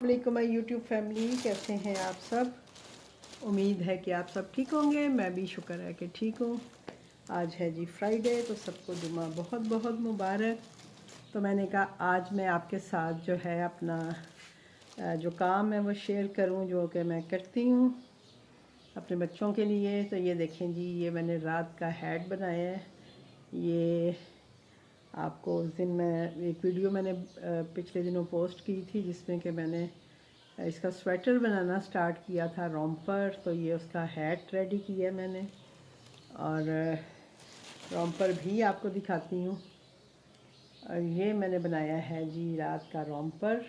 वालेकुम my YouTube family, कैसे हैं आप सब। उम्मीद है कि आप सब ठीक होंगे। मैं भी शुक्र है कि ठीक हूँ। आज है जी फ्राइडे, तो सबको जुमा बहुत बहुत मुबारक। तो मैंने कहा आज मैं आपके साथ जो है अपना जो काम है वो शेयर करूँ, जो कि मैं करती हूँ अपने बच्चों के लिए। तो ये देखें जी, ये मैंने रात का हैट बनाया है। ये आपको उस दिन मैं एक वीडियो मैंने पिछले दिनों पोस्ट की थी, जिसमें कि मैंने इसका स्वेटर बनाना स्टार्ट किया था, रोम्पर। तो ये उसका हैट रेडी किया मैंने, और रोम्पर भी आपको दिखाती हूँ। और ये मैंने बनाया है जी रात का रोम्पर।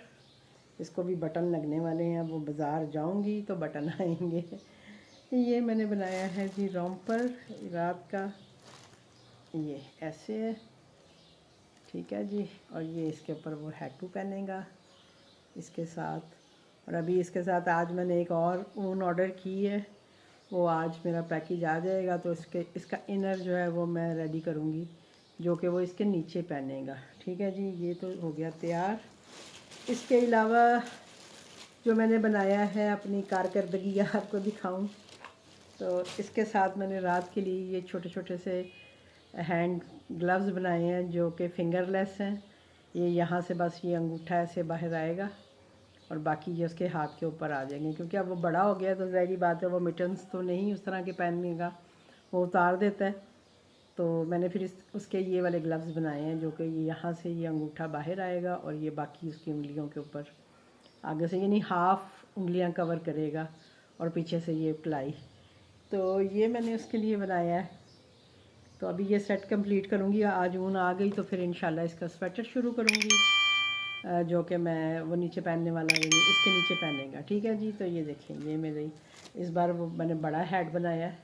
इसको भी बटन लगने वाले हैं, वो बाज़ार जाऊंगी तो बटन आएंगे। ये मैंने बनाया है जी रोम्पर रात का। ये ऐसे है, ठीक है जी। और ये इसके ऊपर वो हैटू पहनेगा इसके साथ। और अभी इसके साथ आज मैंने एक और ऊन ऑर्डर की है, वो आज मेरा पैकेज आ जाएगा। तो इसका इनर जो है वो मैं रेडी करूँगी, जो कि वो इसके नीचे पहनेगा। ठीक है जी, ये तो हो गया तैयार। इसके अलावा जो मैंने बनाया है अपनी कारकर्दगी आपको दिखाऊं, तो इसके साथ मैंने रात के लिए ये छोटे छोटे से हैंड ग्लव्स बनाए हैं, जो कि फिंगरलेस हैं। ये यहाँ से बस ये अंगूठा ऐसे बाहर आएगा और बाकी ये उसके हाथ के ऊपर आ जाएंगे, क्योंकि अब वो बड़ा हो गया तो ज़ाहिर बात है वो मिटन्स तो नहीं उस तरह के पहनने का, वो उतार देता है। तो मैंने फिर उसके ये वाले ग्लव्स बनाए हैं, जो कि यहाँ से ये अंगूठा बाहर आएगा और ये बाकी उसकी उंगलियों के ऊपर आगे से, यानी हाफ उंगलियाँ कवर करेगा और पीछे से ये प्लाई। तो ये मैंने उसके लिए बनाया है। तो अभी ये सेट कंप्लीट करूँगी। आज ऊन आ गई तो फिर इंशाल्लाह इसका स्वेटर शुरू करूँगी, जो कि मैं वो नीचे पहनने वाला, यानी इसके नीचे पहनेगा। ठीक है जी। तो ये देखें, ये मेरी इस बार वो मैंने बड़ा हैट बनाया है।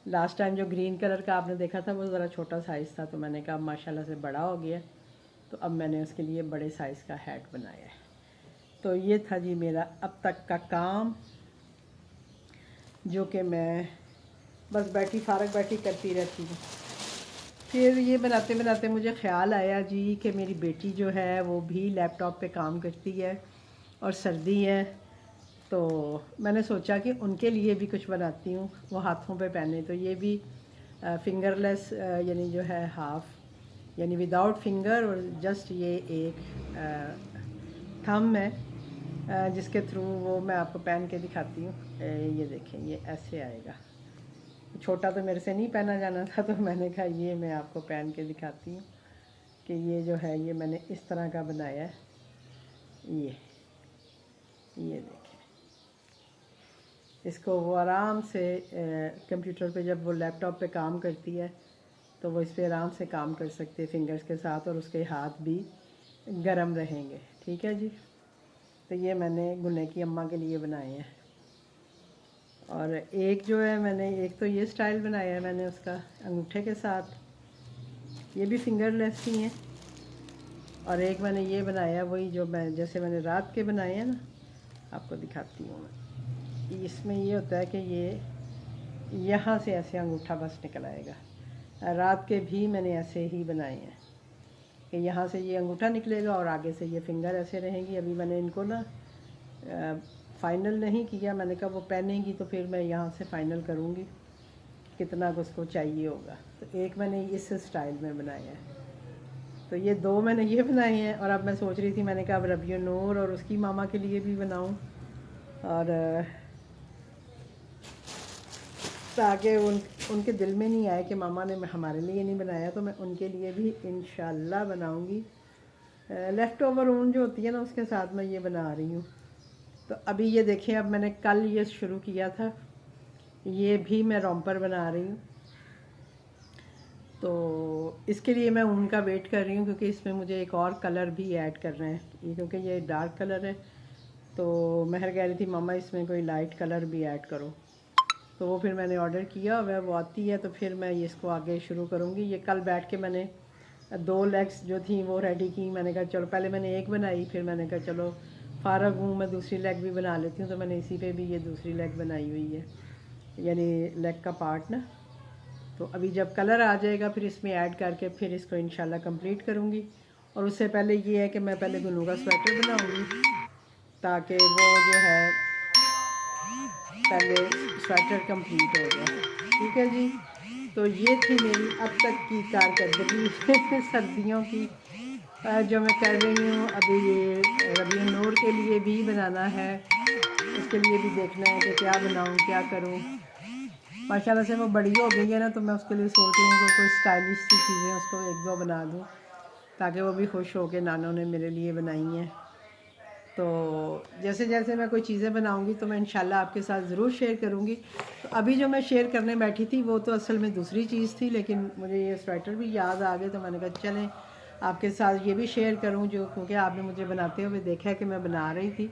लास्ट टाइम जो ग्रीन कलर का आपने देखा था वो ज़रा छोटा साइज़ था, तो मैंने कहा माशाल्लाह से बड़ा हो गया, तो अब मैंने उसके लिए बड़े साइज़ का हैट बनाया है। तो ये था जी मेरा अब तक का काम, जो कि मैं बस बैठी फारग बैठी करती रहती हूँ। फिर ये बनाते बनाते मुझे ख़्याल आया जी कि मेरी बेटी जो है वो भी लैपटॉप पे काम करती है और सर्दी है, तो मैंने सोचा कि उनके लिए भी कुछ बनाती हूँ, वो हाथों पे पहने। तो ये भी फिंगरलेस, यानी जो है हाफ, यानी विदाउट फिंगर, और जस्ट ये एक थंब है, जिसके थ्रू वो मैं आपको पहन के दिखाती हूँ। ये देखें, ये ऐसे आएगा। छोटा तो मेरे से नहीं पहना जाना था, तो मैंने कहा ये मैं आपको पहन के दिखाती हूँ कि ये जो है ये मैंने इस तरह का बनाया है। ये देखें, इसको वो आराम से कंप्यूटर पे, जब वो लैपटॉप पे काम करती है तो वो इस पर आराम से काम कर सकते हैं फिंगर्स के साथ, और उसके हाथ भी गर्म रहेंगे। ठीक है जी। तो ये मैंने गुन्ने की अम्मा के लिए बनाए हैं। और एक जो है मैंने, एक तो ये स्टाइल बनाया है मैंने उसका अंगूठे के साथ, ये भी फिंगरलेस ही हैं। और एक मैंने ये बनाया वही जो मैं जैसे मैंने रात के बनाए हैं ना, आपको दिखाती हूँ मैं। इसमें ये होता है कि ये यहाँ से ऐसे अंगूठा बस निकल आएगा। रात के भी मैंने ऐसे ही बनाए हैं कि यहाँ से ये अंगूठा निकलेगा और आगे से ये फिंगर ऐसे रहेंगी। अभी मैंने इनको ना फ़ाइनल नहीं किया, मैंने कहा वो पहनेंगी तो फिर मैं यहाँ से फ़ाइनल करूँगी कितना उसको चाहिए होगा। तो एक मैंने इस स्टाइल में बनाया है। तो ये दो मैंने ये बनाए हैं, और अब मैं सोच रही थी, मैंने कहा अब रबिया नूर और उसकी मामा के लिए भी बनाऊं, और ताकि उनके दिल में नहीं आए कि मामा ने हमारे लिए नहीं बनाया, तो मैं उनके लिए भी इंशाल्लाह बनाऊंगी। लेफ़्ट ओवर ऊन जो होती है ना, उसके साथ मैं ये बना रही हूँ। तो अभी ये देखें, अब मैंने कल ये शुरू किया था, ये भी मैं रोम्पर बना रही हूँ। तो इसके लिए मैं ऊन का वेट कर रही हूँ, क्योंकि इसमें मुझे एक और कलर भी ऐड करना है, क्योंकि ये डार्क कलर है। तो महर कह रही थी मम्मा इसमें कोई लाइट कलर भी ऐड करो, तो वो फिर मैंने ऑर्डर किया, वह वो आती है तो फिर मैं इसको आगे शुरू करूँगी। ये कल बैठ के मैंने दो लेग्स जो थी वो रेडी की। मैंने कहा चलो, पहले मैंने एक बनाई, फिर मैंने कहा चलो फारग हूँ मैं दूसरी लेग भी बना लेती हूँ, तो मैंने इसी पे भी ये दूसरी लेग बनाई हुई है, यानी लेग का पार्ट ना। तो अभी जब कलर आ जाएगा फिर इसमें ऐड करके फिर इसको इंशाल्लाह कंप्लीट करूँगी। और उससे पहले ये है कि मैं पहले गुन्नू का स्वेटर बनाऊँगी। ताकि वो जो है पहले स्वेटर कंप्लीट हो जाए। ठीक है जी, तो ये थी मेरी अब तक की कारकर्दगी सर्दियों की जो मैं कर रही हूँ। अभी ये रबीउन नूर के लिए भी बनाना है, उसके लिए भी देखना है कि क्या बनाऊँ क्या करूँ। माशाल्लाह से वो बड़ी हो गई है ना, तो मैं उसके लिए सोच रही हूँ कि कोई स्टाइलिश सी चीज़ें उसको एक दो बना दूँ ताकि वो भी खुश हो के नानों ने मेरे लिए बनाई हैं। तो जैसे जैसे मैं कोई चीज़ें बनाऊंगी तो मैं इंशाल्लाह आपके साथ ज़रूर शेयर करूंगी। तो अभी जो मैं शेयर करने बैठी थी वो तो असल में दूसरी चीज़ थी, लेकिन मुझे ये स्वेटर भी याद आ गए तो मैंने कहा चलें आपके साथ ये भी शेयर करूं, जो क्योंकि आपने मुझे बनाते हुए देखा है कि मैं बना रही थी,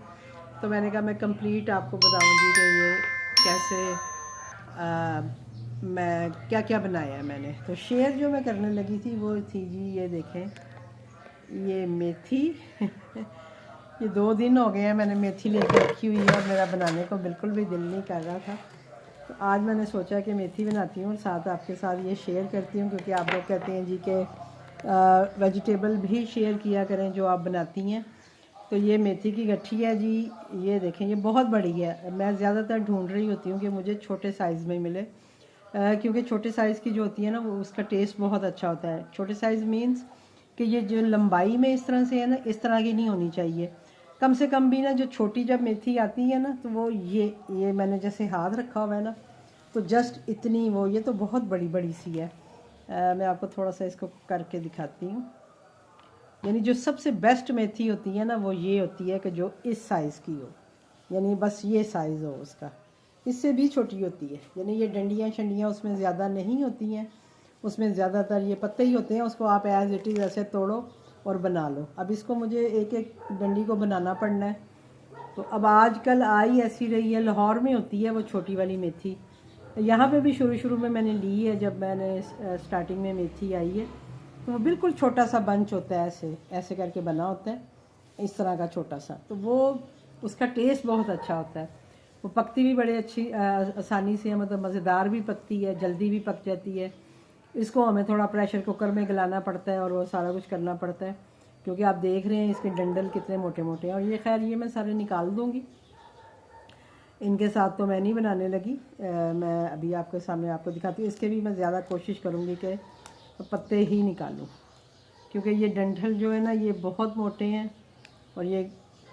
तो मैंने कहा मैं कंप्लीट आपको बताऊँगी कि ये कैसे मैं क्या क्या बनाया है मैंने। तो शेयर जो मैं करने लगी थी वो थी जी, ये देखें ये मेथी ये 2 दिन हो गए हैं मैंने मेथी लेके रखी हुई है और मेरा बनाने को बिल्कुल भी दिल नहीं कर रहा था। तो आज मैंने सोचा कि मेथी बनाती हूँ और साथ आपके साथ ये शेयर करती हूँ, क्योंकि आप लोग कहते हैं जी कि वेजिटेबल भी शेयर किया करें जो आप बनाती हैं। तो ये मेथी की गट्ठी है जी, ये देखें ये बहुत बड़ी है। मैं ज़्यादातर ढूंढ रही होती हूँ कि मुझे छोटे साइज़ में मिले, क्योंकि छोटे साइज़ की जो होती है ना वो उसका टेस्ट बहुत अच्छा होता है। छोटे साइज़ मीन्स कि ये जो लंबाई में इस तरह से है ना, इस तरह की नहीं होनी चाहिए। कम से कम भी ना जो छोटी जब मेथी आती है ना, तो वो ये मैंने जैसे हाथ रखा हुआ है ना, तो जस्ट इतनी वो, ये तो बहुत बड़ी बड़ी सी है। मैं आपको थोड़ा सा इसको करके दिखाती हूँ। यानी जो सबसे बेस्ट मेथी होती है ना वो ये होती है कि जो इस साइज़ की हो, यानी बस ये साइज़ हो उसका। इससे भी छोटी होती है, यानी ये डंडियाँ शंडियाँ उसमें ज़्यादा नहीं होती हैं, उसमें ज़्यादातर ये पत्ते ही होते हैं। उसको आप एज़ इट इज़ ऐसे तोड़ो और बना लो। अब इसको मुझे एक एक डंडी को बनाना पड़ना है। तो अब आजकल आई ऐसी रही है, लाहौर में होती है वो छोटी वाली मेथी। यहाँ पे भी शुरू में मैंने ली है, जब मैंने स्टार्टिंग में मेथी आई है तो वो बिल्कुल छोटा सा बंच होता है, ऐसे ऐसे करके बना होता है इस तरह का छोटा सा। तो वो उसका टेस्ट बहुत अच्छा होता है, वो पकती भी बड़े अच्छी आसानी से है, मतलब मज़ेदार भी पकती है, जल्दी भी पक जाती है। इसको हमें थोड़ा प्रेशर कुकर में गलाना पड़ता है और वो सारा कुछ करना पड़ता है, क्योंकि आप देख रहे हैं इसके डंडल कितने मोटे मोटे हैं। और ये खैर ये मैं सारे निकाल दूँगी, इनके साथ तो मैं नहीं बनाने लगी। मैं अभी आपके सामने आपको दिखाती हूँ। इसके भी मैं ज़्यादा कोशिश करूँगी कि पत्ते ही निकालूँ, क्योंकि ये डंठल जो है ना ये बहुत मोटे हैं और ये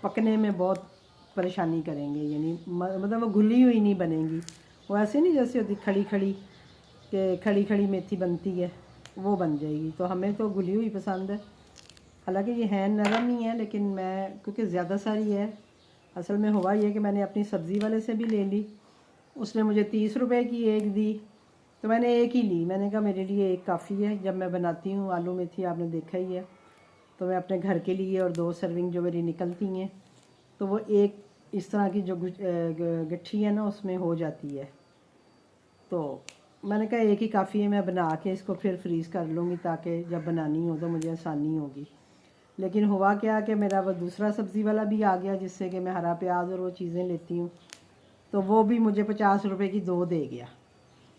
पकने में बहुत परेशानी करेंगे। यानी मतलब वो घुली हुई नहीं बनेंगी, वो ऐसे नहीं जैसे होती खड़ी खड़ी कि खड़ी खड़ी मेथी बनती है वो बन जाएगी। तो हमें तो घुली हुई पसंद है। हालांकि ये है नरम ही है, लेकिन मैं क्योंकि ज़्यादा सारी है, असल में हुआ ये कि मैंने अपनी सब्ज़ी वाले से भी ले ली, उसने मुझे 30 रुपए की एक दी, तो मैंने एक ही ली। मैंने कहा मेरे लिए एक काफ़ी है। जब मैं बनाती हूँ आलू मेथी आपने देखा ही है, तो मैं अपने घर के लिए और 2 सर्विंग जो मेरी निकलती हैं, तो वो एक इस तरह की जो गट्ठी है ना उसमें हो जाती है। तो मैंने कहा एक ही काफ़ी है, मैं बना के इसको फिर फ्रीज़ कर लूँगी ताकि जब बनानी हो तो मुझे आसानी होगी। लेकिन हुआ क्या कि मेरा वो दूसरा सब्ज़ी वाला भी आ गया, जिससे कि मैं हरा प्याज और वो चीज़ें लेती हूँ, तो वो भी मुझे 50 रुपए की 2 दे गया।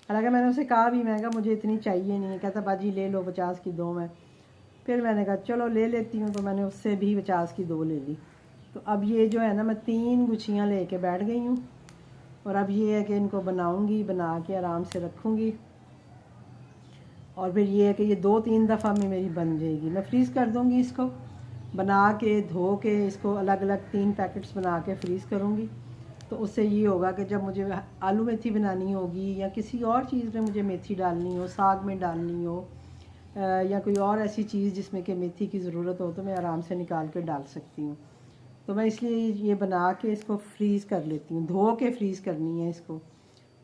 हालांकि मैंने उसे कहा भी, मैं कहा मुझे इतनी चाहिए नहीं है। कहता बाजी ले लो 50 की 2 में। फिर मैंने कहा चलो ले लेती हूँ, तो मैंने उससे भी 50 की 2 ले ली। तो अब ये जो है ना मैं 3 गुच्छियाँ लेके बैठ गई हूँ, और अब ये है कि इनको बनाऊँगी, बना के आराम से रखूँगी, और फिर ये है कि ये 2-3 दफ़ा में मेरी बन जाएगी। मैं फ्रीज़ कर दूँगी इसको, बना के धो के इसको अलग अलग 3 पैकेट्स बना के फ्रीज़ करूँगी। तो उससे ये होगा कि जब मुझे आलू मेथी बनानी होगी या किसी और चीज़ में मुझे मेथी डालनी हो, साग में डालनी हो, या कोई और ऐसी चीज़ जिसमें कि मेथी की ज़रूरत हो, तो मैं आराम से निकाल के डाल सकती हूँ। तो मैं इसलिए ये बना के इसको फ्रीज़ कर लेती हूँ, धो के फ्रीज़ करनी है इसको।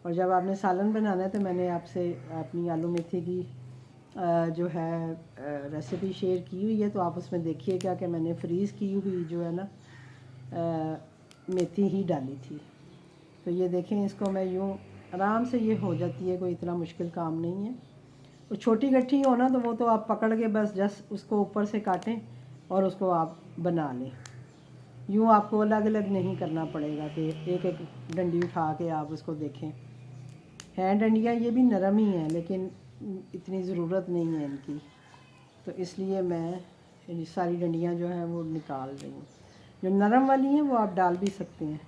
और जब आपने सालन बनाना है तो मैंने आपसे अपनी आलू मेथी की जो है रेसिपी शेयर की हुई है, तो आप उसमें देखिएगा कि मैंने फ्रीज़ की हुई जो है ना मेथी ही डाली थी। तो ये देखें, इसको मैं यूँ आराम से ये हो जाती है, कोई इतना मुश्किल काम नहीं है। तो छोटी गट्ठी हो ना तो वो तो आप पकड़ के बस जस्ट उसको ऊपर से काटें और उसको आप बना लें। यूँ आपको अलग अलग नहीं करना पड़ेगा कि एक एक डंडी उठा के आप उसको देखें। हैं डंडियाँ ये भी नरम ही हैं, लेकिन इतनी ज़रूरत नहीं है इनकी, तो इसलिए मैं सारी डंडियाँ जो हैं वो निकाल रही हूँ। जो नरम वाली हैं वो आप डाल भी सकते हैं।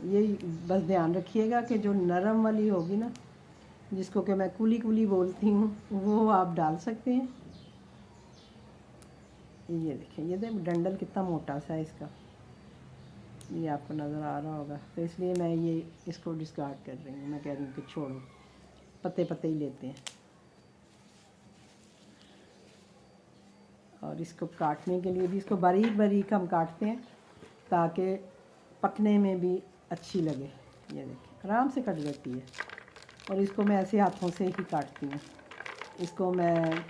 ये बस ध्यान रखिएगा कि जो नरम वाली होगी ना, जिसको कि मैं कूली कूली बोलती हूँ, वो आप डाल सकते हैं। ये देखिए, ये देख डंडल कितना मोटा सा है इसका, ये आपको नज़र आ रहा होगा। तो इसलिए मैं ये इसको डिस्कार्ड कर रही हूँ। मैं कह रही हूँ कि छोड़ो, पत्ते पत्ते ही लेते हैं। और इसको काटने के लिए भी इसको बारीक बारीक हम काटते हैं ताकि पकने में भी अच्छी लगे। ये देखिए आराम से कट जाती है। और इसको मैं ऐसे हाथों से ही काटती हूँ, इसको मैं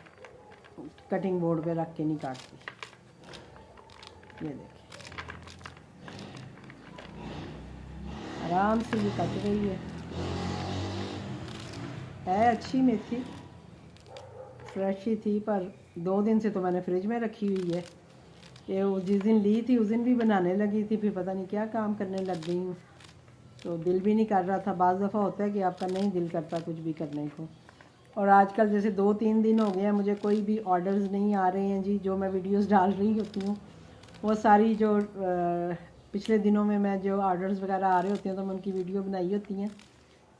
कटिंग बोर्ड पे रख के नहीं काटती। ये देखिए आराम से ये कट रही है अच्छी मेथी, फ्रेश ही थी, पर 2 दिन से तो मैंने फ्रिज में रखी हुई है। ये जिस दिन ली थी उस दिन भी बनाने लगी थी, फिर पता नहीं क्या काम करने लग गई हूँ, तो दिल भी नहीं कर रहा था। बाज़ दफ़ा होता है कि आपका नहीं दिल करता कुछ भी करने को। और आजकल जैसे 2-3 दिन हो गए हैं, मुझे कोई भी ऑर्डर्स नहीं आ रहे हैं जी। जो मैं वीडियोस डाल रही होती हूँ वो सारी जो पिछले दिनों में मैं जो ऑर्डर्स वगैरह आ रहे होते हैं तो मैं उनकी वीडियो बनाई होती हैं,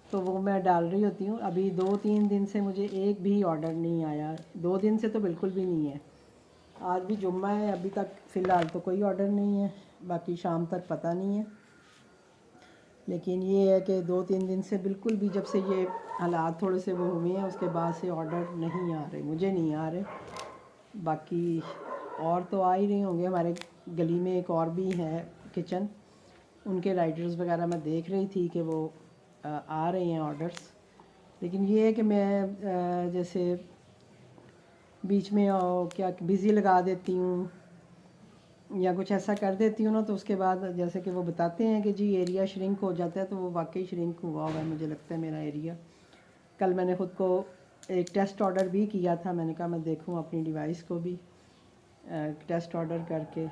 तो वो मैं डाल रही होती हूँ। अभी 2-3 दिन से मुझे एक भी ऑर्डर नहीं आया, 2 दिन से तो बिल्कुल भी नहीं है। आज भी जुम्मा है, अभी तक फ़िलहाल तो कोई ऑर्डर नहीं है, बाकी शाम तक पता नहीं है। लेकिन ये है कि 2-3 दिन से बिल्कुल भी, जब से ये हालात थोड़े से वो हुए हैं उसके बाद से ऑर्डर नहीं आ रहे, मुझे नहीं आ रहे। बाकी और तो आ ही रहे होंगे। हमारे गली में एक और भी है किचन, उनके राइडर्स वगैरह मैं देख रही थी कि वो आ रहे हैं ऑर्डर्स। लेकिन ये है कि मैं जैसे बीच में क्या बिज़ी लगा देती हूँ या कुछ ऐसा कर देती हूँ ना, तो उसके बाद जैसे कि वो बताते हैं कि जी एरिया श्रिंक हो जाता है, तो वो वाकई श्रिंक हुआ है मुझे लगता है मेरा एरिया। कल मैंने ख़ुद को एक टेस्ट ऑर्डर भी किया था, मैंने कहा मैं देखूँ अपनी डिवाइस को भी टेस्ट ऑर्डर करके,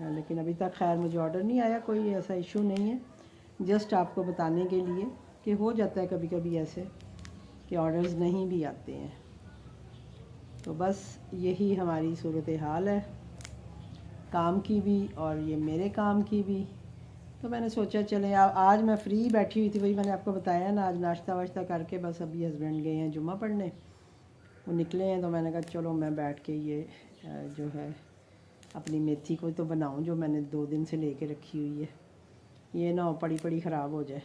लेकिन अभी तक खैर मुझे ऑर्डर नहीं आया, कोई ऐसा इशू नहीं है। जस्ट आपको बताने के लिए कि हो जाता है कभी कभी ऐसे कि ऑर्डर्स नहीं भी आते हैं। तो बस यही हमारी सूरत हाल है, काम की भी और ये मेरे काम की भी। तो मैंने सोचा चले आज मैं फ्री बैठी हुई थी, वही मैंने आपको बताया ना, आज नाश्ता वाश्ता करके बस अभी हस्बैंड गए हैं जुम्मा पढ़ने, वो निकले हैं, तो मैंने कहा चलो मैं बैठ के ये जो है अपनी मेथी को तो बनाऊं जो मैंने 2 दिन से लेके रखी हुई है, ये ना हो पड़ी पड़ी ख़राब हो जाए।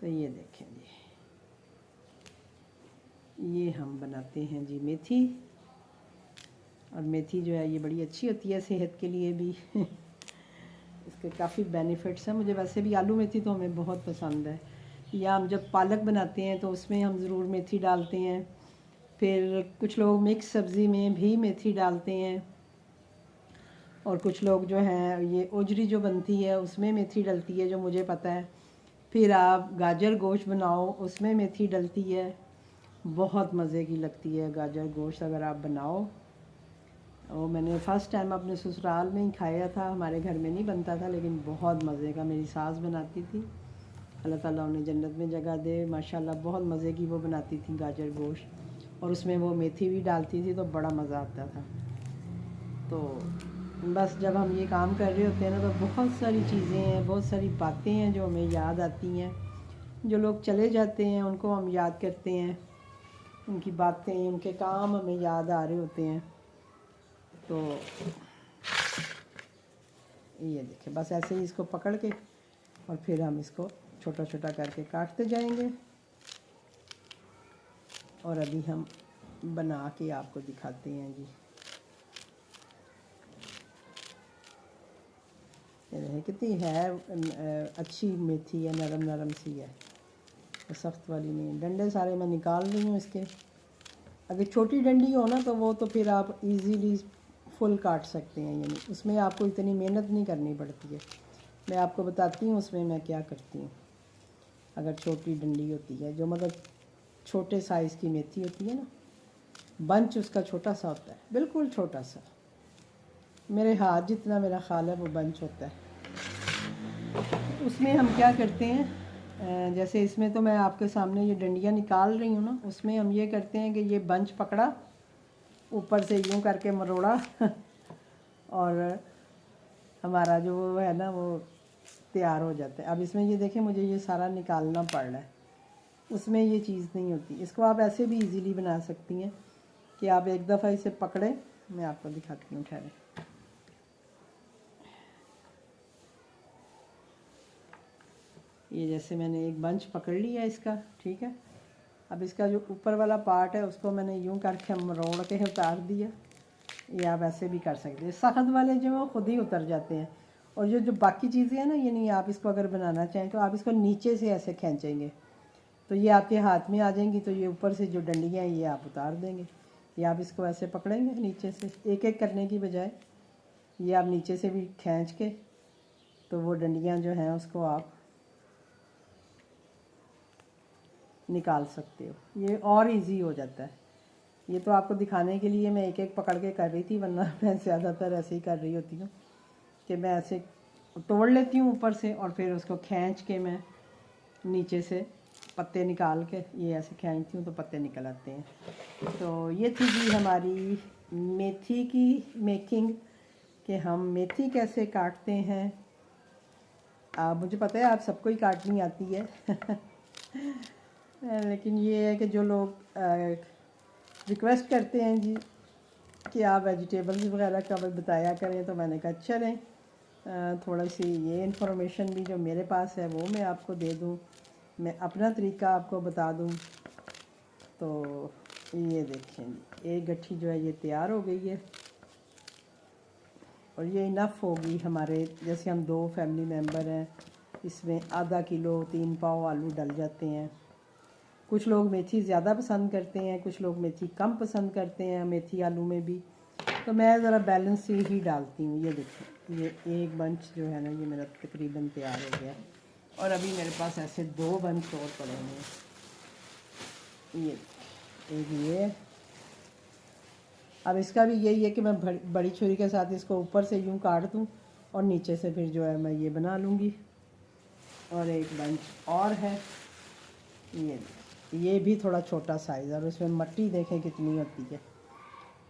तो ये देखें जी, ये हम बनाते हैं जी मेथी। और मेथी जो है ये बड़ी अच्छी होती है सेहत के लिए भी इसके काफ़ी बेनिफिट्स हैं। मुझे वैसे भी आलू मेथी तो हमें बहुत पसंद है, या हम जब पालक बनाते हैं तो उसमें हम ज़रूर मेथी डालते हैं। फिर कुछ लोग मिक्स सब्ज़ी में भी मेथी डालते हैं, और कुछ लोग जो हैं ये ओजरी जो बनती है उसमें मेथी डलती है, जो मुझे पता है। फिर आप गाजर गोश्त बनाओ उसमें मेथी डलती है, बहुत मज़े की लगती है गाजर गोश्त अगर आप बनाओ। वो मैंने फ़र्स्ट टाइम अपने ससुराल में ही खाया था, हमारे घर में नहीं बनता था, लेकिन बहुत मज़े का मेरी सास बनाती थी, अल्लाह ताला उन्हें जन्नत में जगह दे, माशाल्लाह बहुत मज़े की वो बनाती थी गाजर गोश्त, और उसमें वो मेथी भी डालती थी तो बड़ा मज़ा आता था। तो बस जब हम ये काम कर रहे होते हैं ना, तो बहुत सारी चीज़ें हैं, बहुत सारी बातें हैं जो हमें याद आती हैं। जो लोग चले जाते हैं उनको हम याद करते हैं, उनकी बातें उनके काम हमें याद आ रहे होते हैं। तो ये देखिए बस ऐसे ही इसको पकड़ के और फिर हम इसको छोटा छोटा करके काटते जाएंगे, और अभी हम बना के आपको दिखाते हैं जी। ये देखिए कितनी है अच्छी मेथी है, नरम नरम सी है, तो सख्त वाली नहीं। डंडे सारे मैं निकाल रही हूँ इसके। अगर छोटी डंडी हो ना तो वो तो फिर आप इजीली फुल काट सकते हैं, यानी उसमें आपको इतनी मेहनत नहीं करनी पड़ती है। मैं आपको बताती हूँ उसमें मैं क्या करती हूँ। अगर छोटी डंडी होती है, जो मतलब छोटे साइज़ की मेथी होती है ना, बंच उसका छोटा सा होता है, बिल्कुल छोटा सा, मेरे हाथ जितना मेरा ख्याल है वो बंच होता है। उसमें हम क्या करते हैं, जैसे इसमें तो मैं आपके सामने ये डंडियाँ निकाल रही हूँ ना, उसमें हम ये करते हैं कि ये बंच पकड़ा ऊपर से यूं करके मरोड़ा और हमारा जो वो है ना वो तैयार हो जाता है। अब इसमें ये देखें मुझे ये सारा निकालना पड़ रहा है, उसमें ये चीज़ नहीं होती। इसको आप ऐसे भी इजीली बना सकती हैं कि आप एक दफ़ा इसे पकड़ें। मैं आपको दिखाती हूँ, ठहरें। ये जैसे मैंने एक बंच पकड़ लिया इसका, ठीक है। अब इसका जो ऊपर वाला पार्ट है उसको मैंने यूं करके मरोड़ के उतार दिया। ये आप ऐसे भी कर सकते हैं। सख्त वाले जो वो खुद ही उतर जाते हैं। और जो बाकी चीज़ें हैं ना, ये नहीं, आप इसको अगर बनाना चाहें तो आप इसको नीचे से ऐसे खींचेंगे तो ये आपके हाथ में आ जाएंगी। तो ये ऊपर से जो डंडियाँ हैं ये आप उतार देंगे। ये आप इसको ऐसे पकड़ेंगे नीचे से, एक एक करने की बजाय ये आप नीचे से भी खींच के तो वो डंडियाँ जो हैं उसको आप निकाल सकते हो। ये और इजी हो जाता है। ये तो आपको दिखाने के लिए मैं एक एक पकड़ के कर रही थी, वरना मैं ज़्यादातर ऐसे ही कर रही होती हूँ कि मैं ऐसे तोड़ लेती हूँ ऊपर से और फिर उसको खींच के मैं नीचे से पत्ते निकाल के ये ऐसे खींचती हूँ तो पत्ते निकल आते हैं। तो ये थी जी हमारी मेथी की मेकिंग कि हम मेथी कैसे काटते हैं। मुझे पता है आप सबको ही काटनी आती है लेकिन ये है कि जो लोग रिक्वेस्ट करते हैं जी कि आप वेजिटेबल्स वगैरह का बताया करें, तो मैंने कहा चलें थोड़ा सी ये इन्फॉर्मेशन भी जो मेरे पास है वो मैं आपको दे दूं, मैं अपना तरीका आपको बता दूं। तो ये देखें एक गट्ठी जो है ये तैयार हो गई है और ये इनफ होगी हमारे, जैसे हम 2 फैमिली मेम्बर हैं, इसमें आधा किलो 3 पाव आलू डल जाते हैं। कुछ लोग मेथी ज़्यादा पसंद करते हैं, कुछ लोग मेथी कम पसंद करते हैं मेथी आलू में भी, तो मैं ज़रा बैलेंस से ही डालती हूँ। ये देखिए ये एक बंच जो है ना ये मेरा तकरीबन तैयार हो गया और अभी मेरे पास ऐसे 2 बंच और पड़े हैं। ये एक ये, अब इसका भी यही है कि मैं बड़ी छुरी के साथ इसको ऊपर से यूँ काट दूँ और नीचे से फिर जो है मैं ये बना लूँगी। और एक बंच और है, ये भी थोड़ा छोटा साइज़ है और इसमें मट्टी देखें कितनी होती है।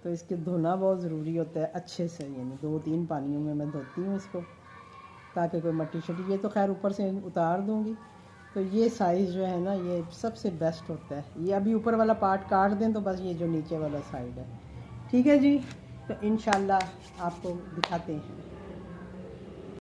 तो इसके धोना बहुत ज़रूरी होता है अच्छे से, यानी 2-3 पानियों में मैं धोती हूँ इसको ताकि कोई मट्टी शट्टी, ये तो खैर ऊपर से उतार दूँगी। तो ये साइज़ जो है ना ये सबसे बेस्ट होता है। ये अभी ऊपर वाला पार्ट काट दें तो बस ये जो नीचे वाला साइड है, ठीक है जी। तो इंशाल्लाह आपको दिखाते हैं।